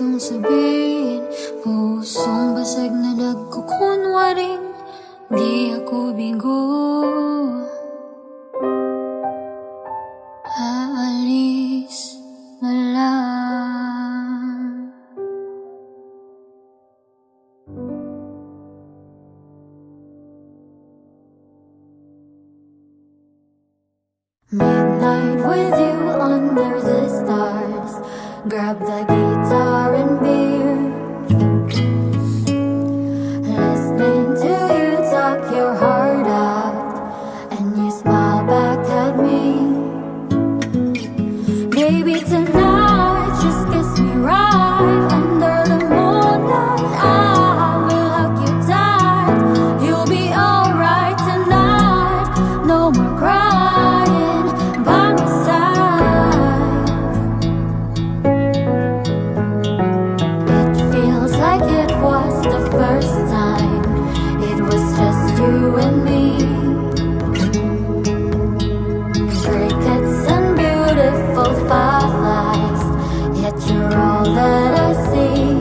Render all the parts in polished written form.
gustong sabihin. Pusong basag na nagkukunwaring di ako bigo. Aalis na lang. Midnight with you under the stars. Grab the guitar and beer. Listening to you talk your heart out, and you smile back at me. Baby, tonight just kiss me right under the moonlight. I will hug you tight. You'll be alright tonight. No more crying by my side. It feels like it was the first time. It was just you and me. Crickets and beautiful fireflies, yet you're all that I see.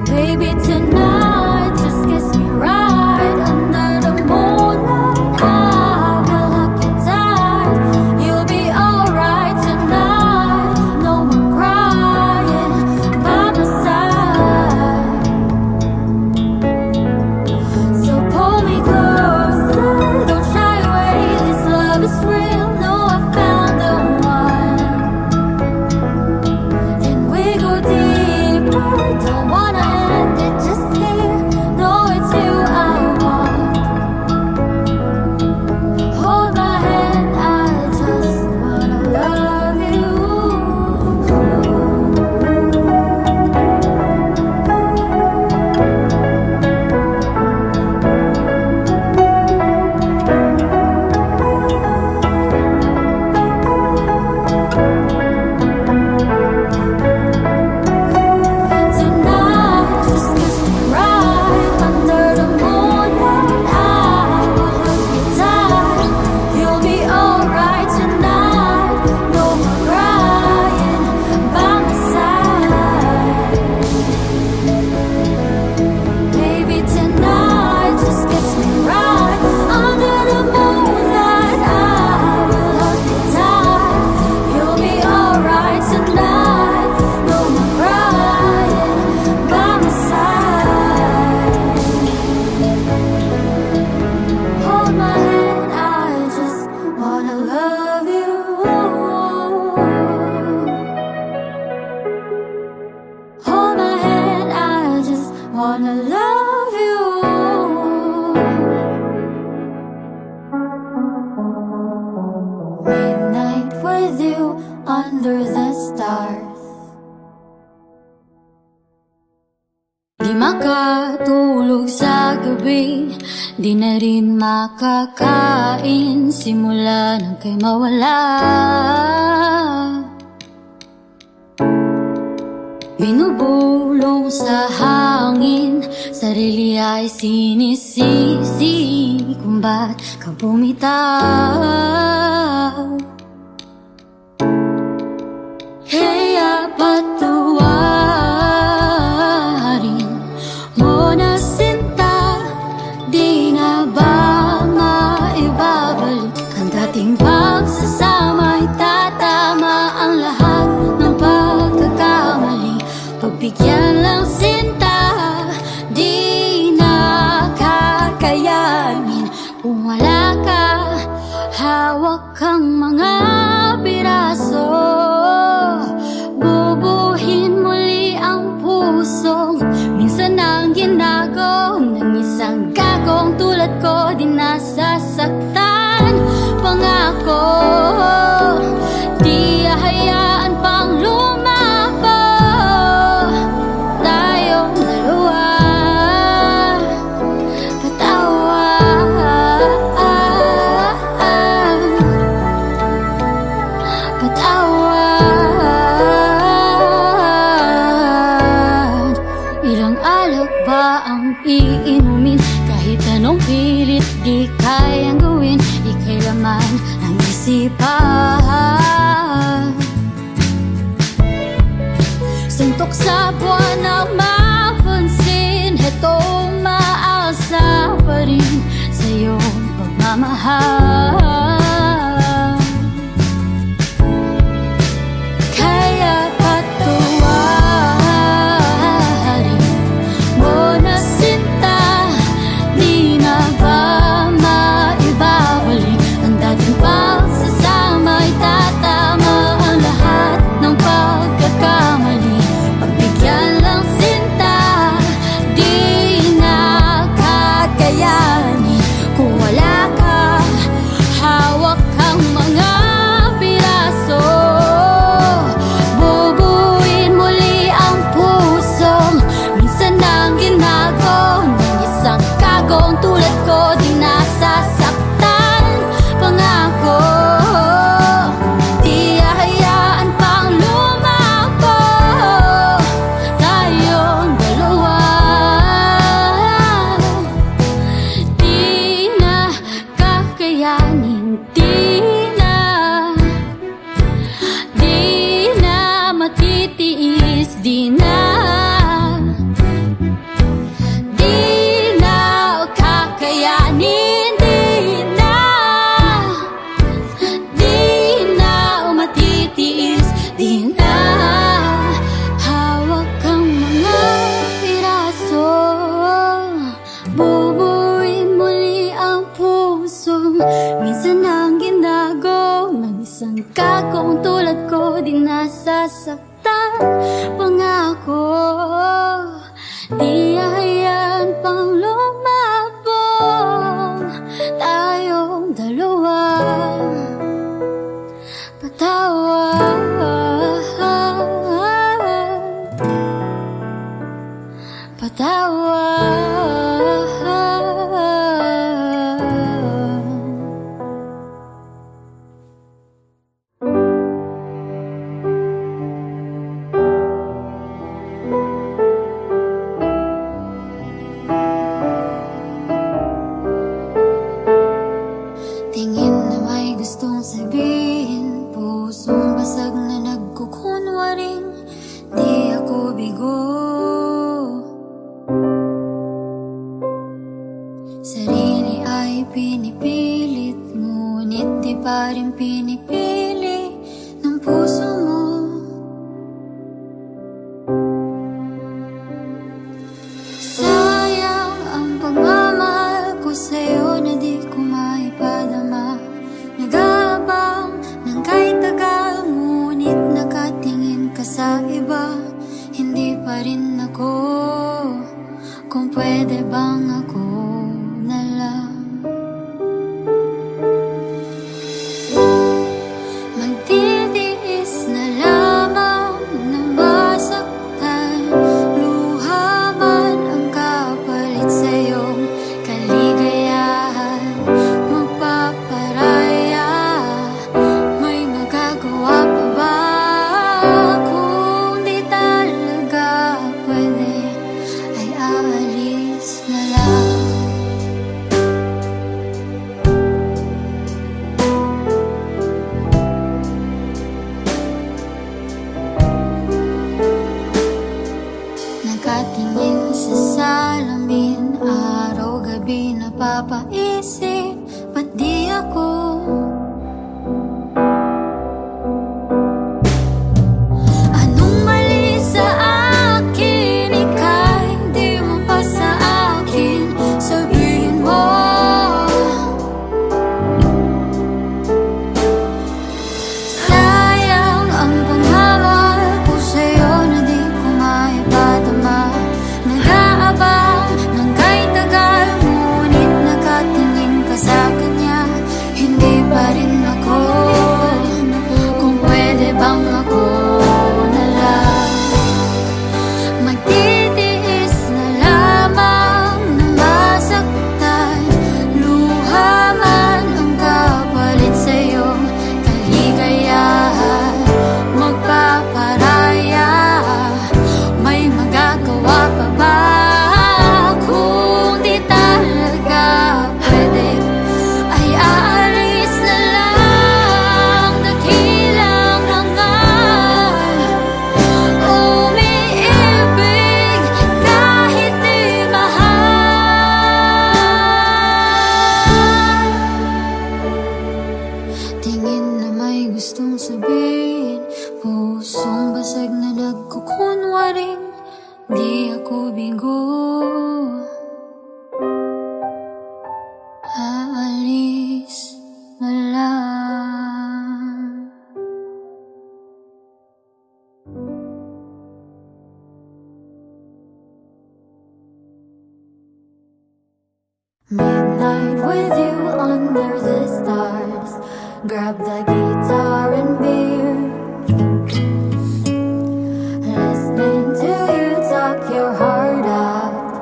Baby, tonight just kiss me right under the moonlight. I will hug you tight. You'll be alright tonight. No more crying by my side. So pull me closer, don't shy away. This love is real. No, I found the one. Then we go deeper. Don't wanna end it just here. No, it's you I want. Hold my hand, I just wanna love you. Tonight, just kiss me right under the moonlight. I will hug you tight. You'll be alright tonight. No more crying by my side. Baby, tonight, just kiss me right under the moonlight. I will hug you tight. You'll be alright tonight. No more crying by my side. Hold my hand, I just wanna love you. Hold my hand, I just wanna love you. Midnight with you under the stars. Di makatulog sa gabi, di na rin makakain simula nang kay mawala. Binubulong sa hangin, sarili ay sinisisi kung ba't ka bumitaw. Kaya patawarin mo na sinta, di na ba maibabalik ang dating pagsasama? Itatama ang lahat ng pagkakamali. Pagbigyan lang sinta, di na kakayanin kung wala ka. Hawak kang mga piraso, bubuhin muli ang puso. Minsan ang ginago ng isang gagong tulad ko, di nasasaktan. Pangako, di hahayaan pang lumapo tayong dalawa. Patawad. Ilang alak ba ang iinumin? Kahit anong pilit di kayang gawin, ika'y laman ang isipan. Suntok sa buwan ang mapansin, heto maasa pa rin sa iyong pagmamahal. Kaya patuwarin mo na sinta, di na ba maibabalik ang dating pagsasama? Itatama ang lahat ng pagkakamali. Pagbigyan lang sinta, di na kakayanin kung wala ka. Hawak kang mga piraso, bubuin muli ang pusong minsan nang ginago ng isang kagong tulad ko. Di nasasaktan, pangako, di hahayaan pang lumako tayong dalawa. Di na kakayanin, di na matitiis, di na kakayanin, di na matitiis, di na. Hawak kang mga piraso, bubuin muli ang pusong minsan ang ginago ng isang kagong tulad ko. Di nasasaktan, pangako, di hahayaan pang lumabog tayong dalawa. Patawad, tingin na may gustong sabihin, pusong basag na nagkukunwaring di ako bigo. Sarili ay pinipilit, ngunit di pa rin pinipili ng puso mo. Sayang ang pagmamahal ko sa'yo na di ko maipadama. Nag-aabang ng kahit tagal, ngunit nakatingin ka sa iba. Hindi pa rin ako, kung pwede bang ako na lang magtitiis na lamang na masaktan. Luha man ang kapalit sa iyong kaligayahan. Magpaparaya, may magagawa pa ba? Kung di talaga pwede, ay aalis na lang. Nakatingin sa salamin, araw-gabi napapaisip, ba't di ako? Anong mali sa akin? Ika'y di mo pa sa akin sabihin mo. Sayang ang pagmamahal ko sa'yo na di ko maipadama. Nag-aabang ng kahit tagal, ngunit nakatingin ring di ako bigo. Aalis na lang. Midnight with you under the stars. Grab the guitar and beer. Listening to you talk your heart out,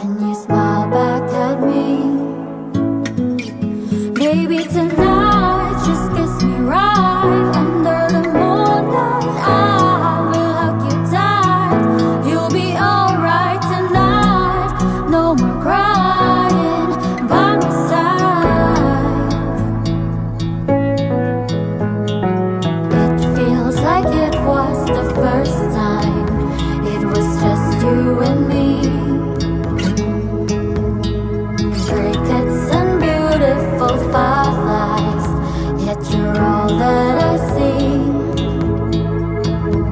and you smile back at me. Baby, tonight just kiss me right under the moonlight. I will hug you tight. You'll be alright tonight. No more crying by my side. It feels like it was the first time. It was just you and me. Crickets and beautiful fireflies, yet you're all that I see.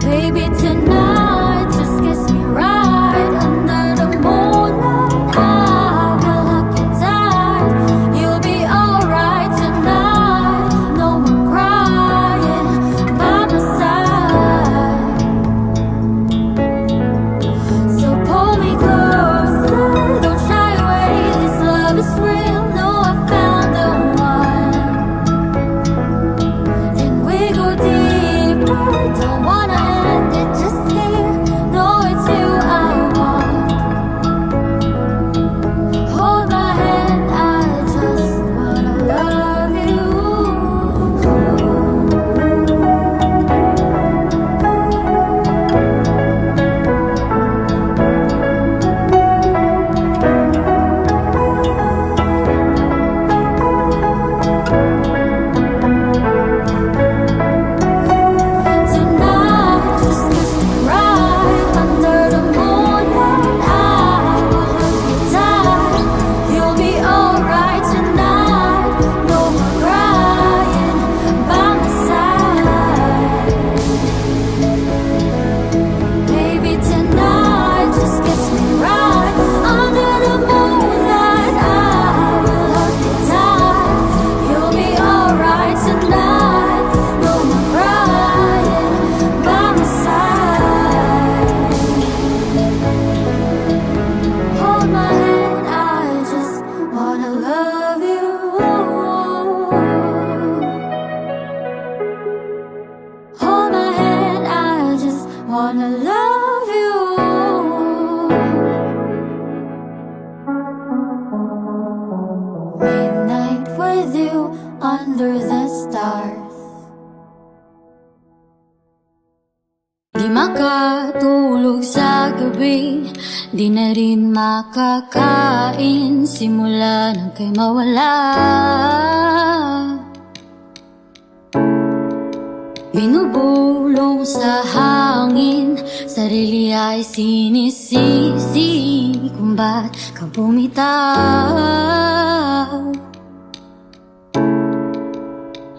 Baby, tonight just kiss me right under the moonlight. I will hug you tight. You'll be alright tonight. No more crying by my side. So pull me closer, don't shy away. This love is real. No, I found the one. Then we go deeper. Don't wanna end it just here. No, it's you I want. Hold my hand, I just wanna love you. Tonight, just kiss me right under the moonlight. I will hug you tight. You'll be alright tonight. No more crying by my side. Baby, tonight, just kiss me right under the moonlight. I will hug you tight. You'll be alright tonight. No more crying by my side. Hold my hand, I just wanna love you. Hold my hand, I just wanna love you. Midnight with you under the stars. Di makatulog sa gabi, di na rin makakain, simula nang kay mawala. Binubulong sa hangin, sarili ay sinisisi kung ba't ka bumitaw.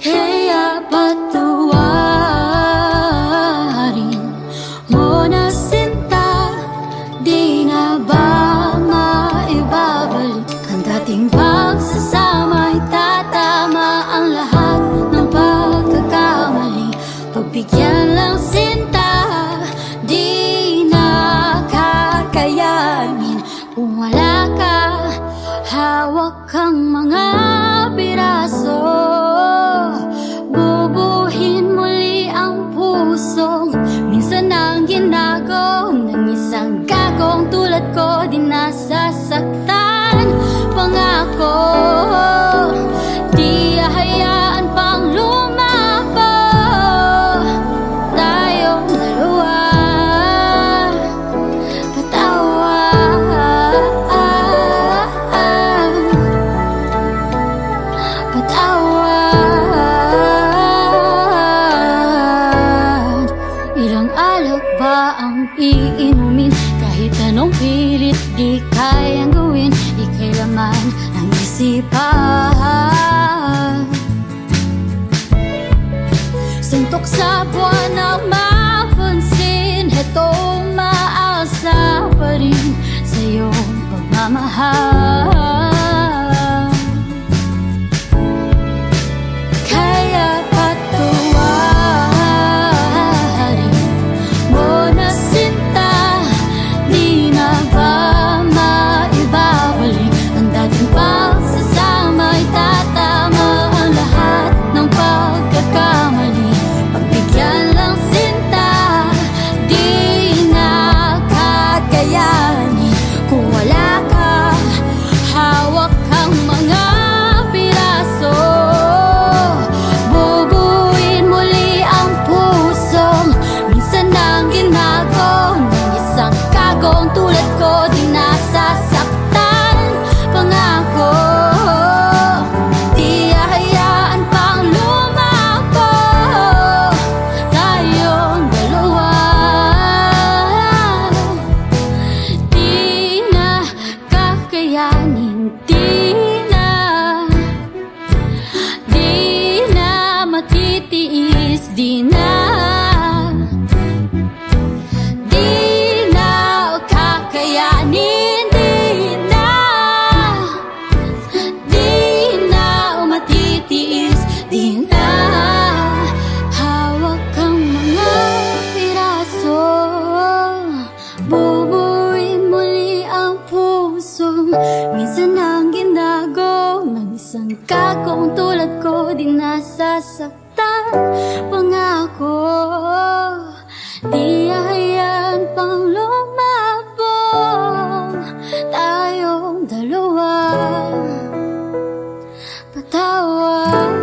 Kaya patawarin mo na sinta, di na ba maibabalik ang dating pagsasama? Itatama ang lahat ng pagkakamali. Pagbigyan lang sinta, di na kakayanin kung wala ka. Hawak kang mga piraso, bubuhin muli ang pusong minsan ang ginago ng isang gagong tulad ko. Di nasasaktan, pangako, di hahayaan pang lumapo tayong dalawa. Patawad, ilang alak ba ang iinumin? Kahit anong pilit di kayang gawin, ika'y laman ang isipan. Suntok sa buwan na mapansin, hetong pagmamahal. Kaya patawarin mo na sinta, di na ba maibabalik ang dating pagsasama? Itatama ang lahat ng pagkakamali. Pagbigyan lang sinta, di na kakayanin kung wala ka. Hawak kang mga piraso, bubuin muli ang pusong minsan nang ginago ng isang kagong tulad ko. Di nasasaktan, pangako, di hahayaan pang lumako tayong dalawa. Di na kakayanin, di na matitiis, di na kakayanin, di na matitiis, di na. Hawak kang mga piraso, bubuin muli ang pusong minsan ang ginago ng isang kagong tulad ko. Di nasasaktan, pangako, di hahayaan pang lumabong tayong dalawa. Patawad.